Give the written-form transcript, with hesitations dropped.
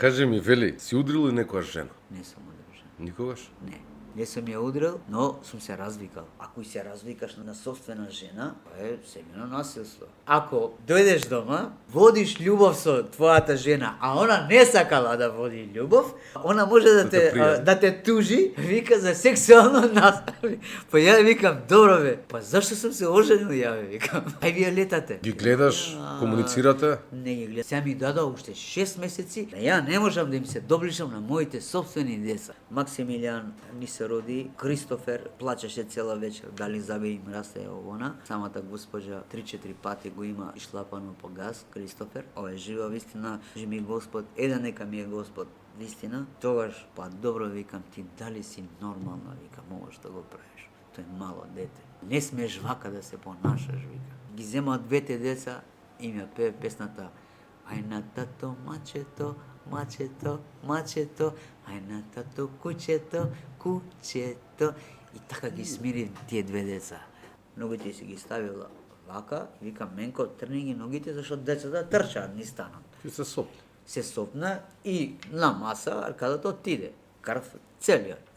Кажи ми, Вели, си удрил ли некоја жена? Не сум удрил жена. Никогаш? Не сум ја удрил, но сум се развикал. Ако се развикаш на собствена жена, тоа е семено насилство. Ако дојдеш дома, водиш љубов со твојата жена, а она не сакала да води љубов, она може да те тужи, вика за сексуално насилие. Па ја викам, добро бе, па зашто сум се оженил, ја викам. Ај вие летате. Ги гледаш, комуницирате? Не ги гледам. Сега ми дадоа уште 6 месеци, да ја не можам да им се доближам на моите собствени деца. Максимилијан ни се роди, Кристофер плачеше цела вечер, дали забе им расте овона. Самата госпожа 3-4 пати го има ишлапано по газ, Кристофер. Ова е жива вистина, живи Господ, еден нека ми е Господ. Вистина, тогаш, па добро викам, ти дали си нормална, викам, ова што го правиш. Тој е мало дете. Не смеш вака да се понашаш, викам. Ги земаат двете деца и ми ја пее песната Ај на тато мачето, мачето, мачето, ај на тато кучето, кучето. И така ги смири тие две деца. Ногите си ги ставила вака, викам, Менко, трни ги ногите, зашто децата трчаат ни станат. Ти се сопна. Се сопна и на маса аркадата отиде. Крв целиот.